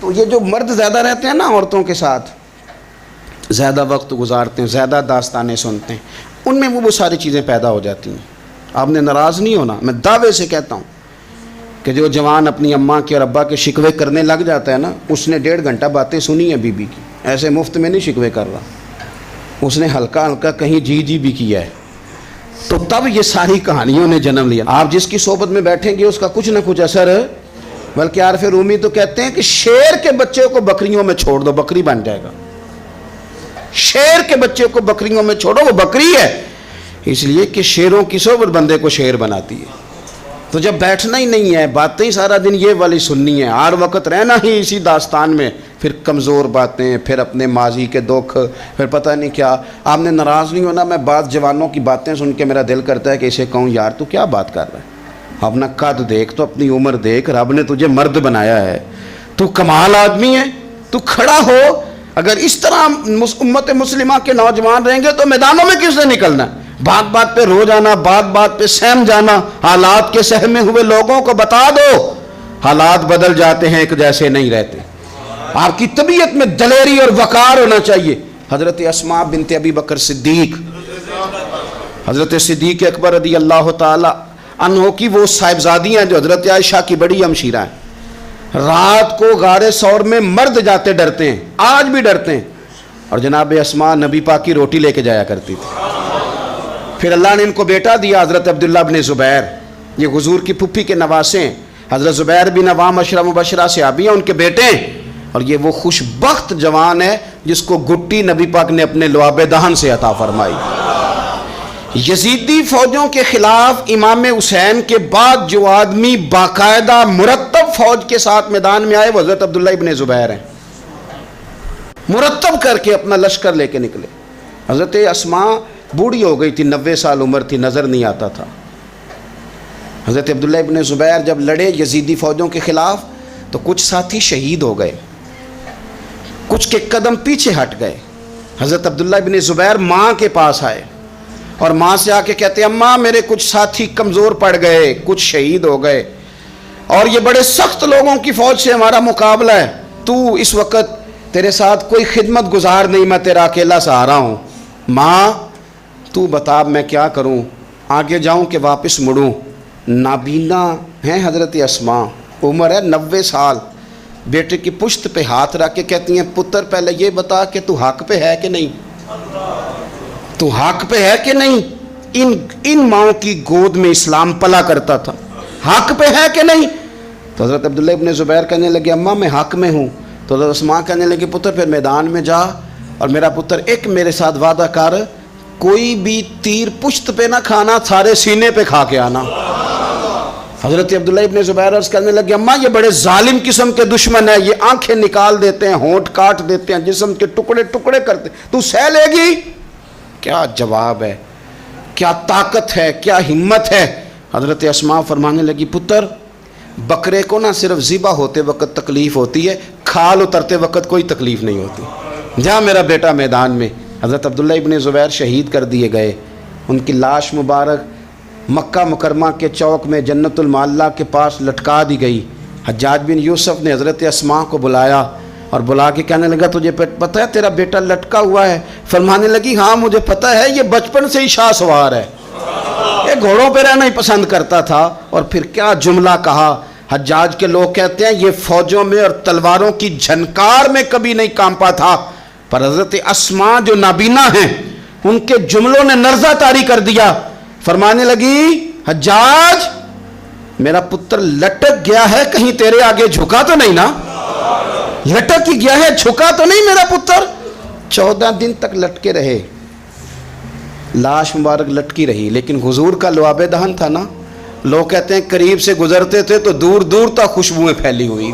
تو یہ جو مرد زیادہ رہتے ہیں نا عورتوں کے ساتھ، زیادہ وقت گزارتے ہیں، زیادہ داستانیں سنتے ہیں، ان میں وہ ساری چیزیں پیدا ہو جاتی ہیں۔ آپ نے ناراض نہیں ہونا، میں دعوے سے کہتا ہوں کہ جو جوان اپنی اماں کے اور ابا کے شکوے کرنے لگ جاتا ہے نا، اس نے 1.5 گھنٹہ باتیں سنی ہیں بیوی کی، ایسے مفت میں نہیں شکوے کر رہا، اس نے ہلکا ہلکا کہیں جی بھی کیا ہے، تو تب یہ ساری کہانیوں نے جنم لیا۔ آپ جس کی صحبت میں بیٹھیں گے اس کا کچھ نہ کچھ اثر ہے، بلکہ عارف رومی تو کہتے ہیں کہ شیر کے بچے کو بکریوں میں چھوڑ دو، بکری بن جائے گا۔ شیر کے بچے کو بکریوں میں چھوڑو، وہ بکری ہے، اس لیے کہ شیروں کی صحبت بندے کو شیر بناتی ہے۔ تو جب بیٹھنا ہی نہیں ہے، باتیں ہی سارا دن یہ والی سننی ہے، ہر وقت رہنا ہی اسی داستان میں، پھر کمزور باتیں، پھر اپنے ماضی کے دکھ، پھر پتہ نہیں کیا۔ آپ نے ناراض نہیں ہونا، میں بعض جوانوں کی باتیں سن کے میرا دل کرتا ہے کہ اسے کہوں یار تو کیا بات کر رہا ہے، اپنا قد دیکھ، تو اپنی عمر دیکھ، رب نے تجھے مرد بنایا ہے، تو کمال آدمی ہے، تو کھڑا ہو۔ اگر اس طرح امت مسلمہ کے نوجوان رہیں گے تو میدانوں میں کس سے نکلنا ہے؟ بات بات پہ رو جانا، بات بات پہ سہم جانا، حالات کے سہمے ہوئے لوگوں کو بتا دو حالات بدل جاتے ہیں، ایک جیسے نہیں رہتے۔ آپ کی طبیعت میں دلیری اور وقار ہونا چاہیے۔ حضرت اسماء بنت ابی بکر صدیق، حضرت صدیق اکبر رضی اللہ تعالی عنہ کی وہ صاحبزادیاں ہیں جو حضرت عائشہ کی بڑی ہمشیرہ ہیں۔ رات کو غار ثور میں مرد جاتے ڈرتے ہیں، آج بھی ڈرتے ہیں، اور جناب اسماء نبی پاک کی روٹی لے کے جایا کرتی تھی۔ پھر اللہ نے ان کو بیٹا دیا، حضرت عبداللہ بن زبیر، یہ حضور کی پھپھی کے نواسے ہیں۔ حضرت زبیر بن عوام عشرہ مبشرہ صحابی ہیں، ان کے بیٹے ہیں، اور یہ وہ خوش بخت جوان ہے جس کو گٹی نبی پاک نے اپنے لعاب دہن سے عطا فرمائی۔ یزیدی فوجوں کے خلاف امام حسین کے بعد جو آدمی باقاعدہ مرتب فوج کے ساتھ میدان میں آئے وہ حضرت عبداللہ ابن زبیر ہیں، مرتب کر کے اپنا لشکر لے کے نکلے۔ حضرت اسماء بوڑھی ہو گئی تھی، 90 سال عمر تھی، نظر نہیں آتا تھا۔ حضرت عبداللہ ابن زبیر جب لڑے یزیدی فوجوں کے خلاف تو کچھ ساتھی شہید ہو گئے، کچھ کے قدم پیچھے ہٹ گئے۔ حضرت عبداللہ ابن زبیر ماں کے پاس آئے اور ماں سے آ کے کہتے اماں میرے کچھ ساتھی کمزور پڑ گئے، کچھ شہید ہو گئے، اور یہ بڑے سخت لوگوں کی فوج سے ہمارا مقابلہ ہے، تو اس وقت تیرے ساتھ کوئی خدمت گزار نہیں، میں تیرا اکیلا سہارا ہوں، ماں تو بتا میں کیا کروں، آگے جاؤں کہ واپس مڑوں؟ نابینا ہیں حضرت اسماء، عمر ہے 90 سال، بیٹے کی پشت پہ ہاتھ رکھ کے کہتی ہیں پتر پہلے یہ بتا کہ تو حق پہ ہے کہ نہیں، تو حق پہ ہے کہ نہیں؟ ان ماں کی گود میں اسلام پلا کرتا تھا، حق پہ ہے کہ نہیں؟ تو حضرت عبداللہ ابن زبیر کہنے لگے اماں میں حق میں ہوں۔ تو حضرت اسماء کہنے لگے پتر پھر میدان میں جا، اور میرا پتر ایک میرے ساتھ وعدہ کر، کوئی بھی تیر پشت پہ نہ کھانا، سارے سینے پہ کھا کے آنا۔ حضرت عبداللہ ابن زبیر عرض کرنے لگے اماں یہ بڑے ظالم قسم کے دشمن ہیں، یہ آنکھیں نکال دیتے ہیں، ہونٹ کاٹ دیتے ہیں، جسم کے ٹکڑے ٹکڑے کرتے، تو سہ لے گی؟ کیا جواب ہے، کیا طاقت ہے، کیا ہمت ہے۔ حضرت اسماء فرمانے لگی پتر بکرے کو نہ صرف ذبح ہوتے وقت تکلیف ہوتی ہے، کھال اترتے وقت کوئی تکلیف نہیں ہوتی، جا میرا بیٹا میدان میں۔ حضرت عبداللہ ابن زبیر شہید کر دیے گئے، ان کی لاش مبارک مکہ مکرمہ کے چوک میں جنت المعلیٰ کے پاس لٹکا دی گئی۔ حجاج بن یوسف نے حضرت اسماء کو بلایا اور بلا کے کہنے لگا تجھے پتہ ہے تیرا بیٹا لٹکا ہوا ہے؟ فرمانے لگی ہاں مجھے پتہ ہے، یہ بچپن سے ہی شاہ سوار ہے، یہ گھوڑوں پہ رہنا ہی پسند کرتا تھا۔ اور پھر کیا جملہ کہا، حجاج کے لوگ کہتے ہیں یہ فوجوں میں اور تلواروں کی جھنکار میں کبھی نہیں کانپا تھا، پر حضرت اسماء جو نابینا ہیں ان کے جملوں نے نرزہ طاری کر دیا۔ فرمانے لگی حجاج میرا پتر لٹک گیا ہے، کہیں تیرے آگے جھکا تو نہیں نا؟ لٹک ہی گیا ہے، جھکا تو نہیں میرا پتر؟ 14 دن تک لٹکے رہے، لاش مبارک لٹکی رہی، لیکن حضور کا لعاب دہن تھا نا، لوگ کہتے ہیں قریب سے گزرتے تھے تو دور دور تک خوشبوئیں پھیلی ہوئی۔